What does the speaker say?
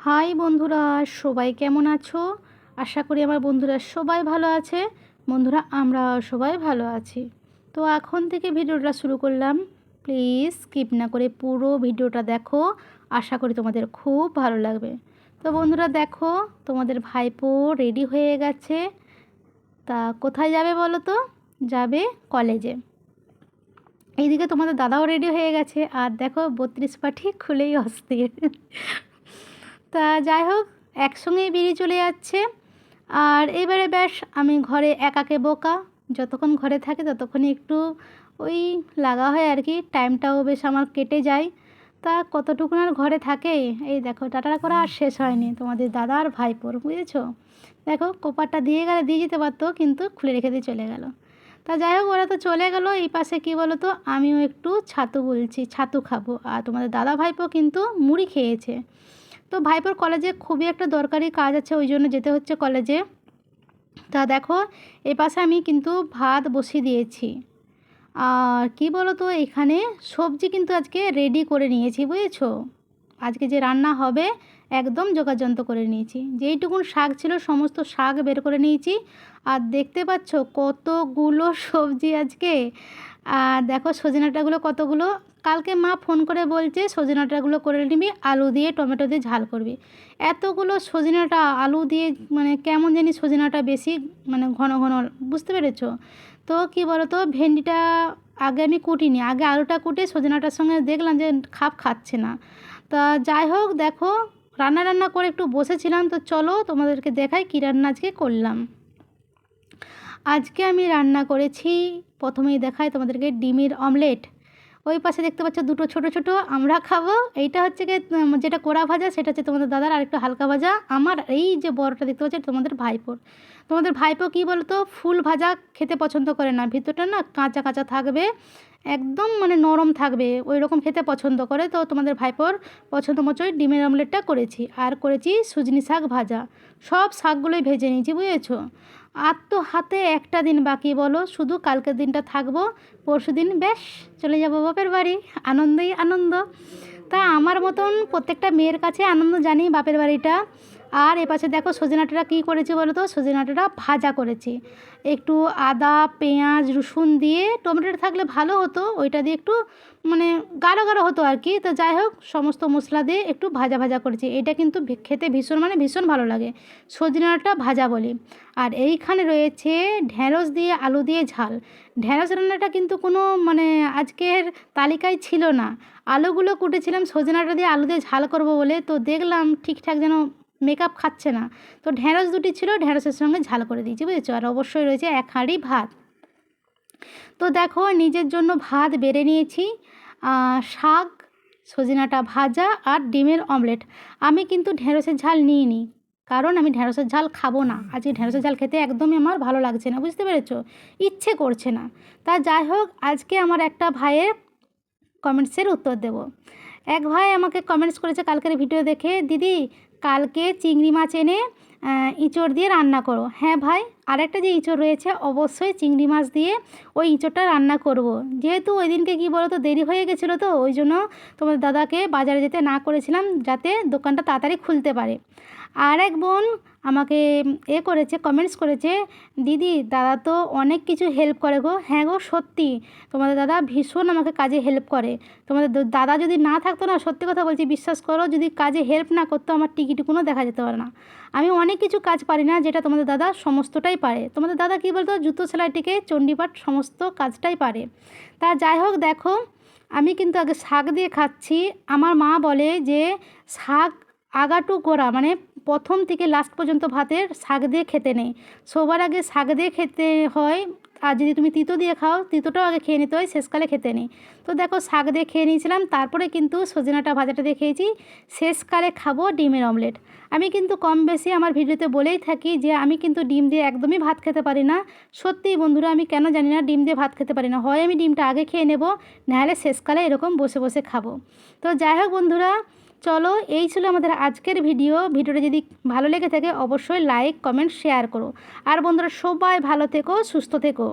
High বন্ধুরা, সবাই কেমন আছো? আশা করি আমার বন্ধুরা সবাই ভালো আছে। বন্ধুরা, আমরা সবাই ভালো আছি। তো এখন থেকে ভিডিওটা শুরু করলাম। প্লিজ স্কিপ না করে পুরো ভিডিওটা দেখো। আশা করি তোমাদের খুব ভালো লাগবে। তো বন্ধুরা দেখো, তোমাদের ভাইপো রেডি হয়ে গেছে। তা কোথায় যাবে বলো তো? যাবে কলেজে। এইদিকে তোমাদের দাদাও রেডি হয়ে গেছে, আর দেখো 32 পাটি খুলেই অস্থির। তা যাই হোক, একসঙ্গেই বেরিয়ে চলে যাচ্ছে। আর এবারে ব্যাস আমি ঘরে একাকে বোকা, যতক্ষণ ঘরে থাকে ততক্ষণই একটু ওই লাগা হয় আর কি, টাইমটাও বেশ আমার কেটে যায়। তা কতটুকুন আর ঘরে থাকে। এই দেখো, টাটা করা আর শেষ হয়নি তোমাদের দাদা আর ভাইপোর, বুঝেছো? দেখো, কোপারটা দিয়ে গেলে দিয়ে যেতে পারতো, কিন্তু খুলে রেখে দিয়ে চলে গেল। তা যাই হোক, ওরা তো চলে গেল। এই পাশে কী বলো তো, আমিও একটু ছাতু বলছি, ছাতু খাবো। আর তোমাদের দাদা ভাইপো কিন্তু মুড়ি খেয়েছে। তো ভাইপোর কলেজে খুবই একটা দরকারি কাজ আছে, ওই জন্য যেতে হচ্ছে কলেজে। তা দেখো, এ পাশে আমি কিন্তু ভাত বসিয়ে দিয়েছি। আর কি বলো তো, এখানে সবজি কিন্তু আজকে রেডি করে নিয়েছি, বুঝেছো? আজকে যে রান্না হবে একদম যোগাযন্ত্র করে নিয়েছি। যেইটুকুন শাক ছিল সমস্ত শাক বের করে নিয়েছি। আর দেখতে পাচ্ছ কতগুলো সবজি আজকে। আর দেখো সজনে ডাঁটাগুলো কতগুলো। কালকে মা ফোন করে বলছে সজনে ডাঁটাগুলো করে নিবি, আলু দিয়ে টমেটো দিয়ে ঝাল করবি। এতগুলো সজনে ডাঁটা আলু দিয়ে মানে কেমন জানি সজনে ডাঁটা বেশি মানে ঘন ঘন, বুঝতে পেরেছো? তো কী বলো তো, ভেন্ডিটা আগে আমি কুটিনি, আগে আলুটা কুটে সজনে ডাঁটার সঙ্গে দেখলাম যে খাচ্ছে না। তা যাই হোক, দেখো রান্না করে একটু বসেছিলাম। তো চলো তোমাদেরকে দেখাই কী রান্না আজকে করলাম। আজকে আমি রান্না করেছি, প্রথমেই দেখাই তোমাদেরকে, ডিমের অমলেট। ওই পাশে দেখতে পাচ্ছ দুটো ছোট ছোট, আমরা খাবো। এইটা হচ্ছে কি, যেটা কোড়া ভাজা সেটা হচ্ছে তোমাদের দাদার, আর একটু হালকা ভাজা আমার। এই যে বড়টা দেখতে পাচ্ছ তোমাদের ভাইপোর। তোমাদের ভাইপো কী বলতো, ফুল ভাজা খেতে পছন্দ করে না, ভিতরটা না কাঁচা কাঁচা থাকবে, একদম মানে নরম থাকবে, ওই রকম খেতে পছন্দ করে। তো তোমাদের ভাইপোর পছন্দ মতোই ডিমের অমলেটটা করেছি। আর করেছি সুজনি শাক ভাজা। সব শাকগুলোই ভেজে নিয়েছি, বুঝেছো? আর তো হাতে একটা দিন বাকি বলো, শুধু কালকের দিনটা থাকবো, পরশু দিন ব্যাস চলে যাবো বাপের বাড়ি। আনন্দই আনন্দ। তা আমার মতন প্রত্যেকটা মেয়ের কাছে আনন্দ জানি বাপের বাড়িটা। আর এপাশে দেখো সজনে ডাঁটাটা কী করেছি বলো তো, সজনে ডাঁটাটা ভাজা করেছি। একটু আদা পেঁয়াজ রসুন দিয়ে, টমেটোটা থাকলে ভালো হতো, ওইটা দিয়ে একটু মানে গাঢ় গাঢ় হতো আর কি। তো যাই হোক, সমস্ত মশলা দিয়ে একটু ভাজা ভাজা করেছি। এটা কিন্তু খেতে ভীষণ মানে ভীষণ ভালো লাগে, সজনে ডাঁটা ভাজা বলি। আর এইখানে রয়েছে ঢ্যাঁড়স দিয়ে আলু দিয়ে ঝাল। ঢ্যাঁড়স রান্নাটা কিন্তু কোনো মানে আজকের তালিকায় ছিল না। আলুগুলো কুটেছিলাম সজনে ডাঁটা দিয়ে আলু দিয়ে ঝাল করব বলে, তো দেখলাম ঠিকঠাক যেন মেকআপ খাচ্ছে না। তো ঢ্যাঁড়স দুটি ছিল, ঢ্যাঁড়সের সঙ্গে ঝাল করে দিয়েছি, বুঝেছো? আর অবশ্যই রয়েছে এক হাঁড়ি ভাত। তো দেখো, নিজের জন্য ভাত বেড়ে নিয়েছি, শাক, সজনে ডাঁটা ভাজা আর ডিমের অমলেট। আমি কিন্তু ঢ্যাঁড়সের ঝাল নিইনি, কারণ আমি ঢ্যাঁড়সের ঝাল খাবো না। আজকে ঢ্যাঁড়সের ঝাল খেতে একদমই আমার ভালো লাগছে না, বুঝতে পেরেছো? ইচ্ছে করছে না। তা যাই হোক, আজকে আমার একটা ভাইয়ের কমেন্টসের উত্তর দেব। এক ভাই আমাকে কমেন্টস করেছে কালকের ভিডিও দেখে, দিদি কালকে চিংড়ি মাছ এনে ইঁচড় দিয়ে রান্না করো। হ্যাঁ ভাই, আরেকটা যে ইঁচড় রয়েছে অবশ্যই চিংড়ি মাছ দিয়ে ওই ইঁচড়টা রান্না করব। যেহেতু ওই দিনকে কী বলো তো, দেরি হয়ে গেছিলো, তো ওই জন্য তোমার দাদাকে বাজারে যেতে না করেছিলাম, যাতে দোকানটা তাড়াতাড়ি খুলতে পারে। আর এক বোন আমাকে করেছে, কমেন্টস করেছে, দিদি দাদা তো অনেক কিছু হেল্প করে গো। হ্যাঁ গো, সত্যি তোমাদের দাদা ভীষণ আমাকে কাজে হেল্প করে। তোমাদের দাদা যদি না থাকতো না, সত্যি কথা বলছি, বিশ্বাস করো, যদি কাজে হেল্প না করতো আমার টিকিটুকুনও দেখা যেতে পারে না। আমি অনেক কিছু কাজ পারি না, যেটা তোমাদের দাদা সমস্তটাই পারে। তোমাদের দাদা কী বলতো, জুতো সেলাই থেকে চণ্ডীপাঠ সমস্ত কাজটাই পারে। তা যাই হোক, দেখো আমি কিন্তু আগে শাক দিয়ে খাচ্ছি। আমার মা বলে যে শাক আগাটু গোড়া মানে প্রথম থেকে লাস্ট পর্যন্ত ভাতের শাক দিয়ে খেতে নেই, সবার আগে শাক দিয়ে খেতে হয়। আর যদি তুমি তিতো দিয়ে খাও, তিতোটাও আগে খেয়ে নিতে হয়, শেষকালে খেতে নেই। তো দেখো, শাক দিয়ে খেয়ে নিয়েছিলাম, তারপরে কিন্তু সজনে ডাঁটা ভাজাটা দিয়ে খেয়েছি, শেষকালে খাবো ডিমের অমলেট। আমি কিন্তু কম বেশি আমার ভিডিওতে বলেই থাকি যে আমি কিন্তু ডিম দিয়ে একদমই ভাত খেতে পারি না। সত্যিই বন্ধুরা, আমি কেন জানি না ডিম দিয়ে ভাত খেতে পারি না। হয় আমি ডিমটা আগে খেয়ে নেব, নাহলে শেষকালে এরকম বসে বসে খাবো। তো যাই হোক বন্ধুরা, চলো, এই ছিল আমাদের আজকের ভিডিওটা যদি ভালো লেগে থাকে অবশ্যই লাইক কমেন্ট শেয়ার করো। আর বন্ধুরা সবাই ভালো থেকো, সুস্থ থেকো।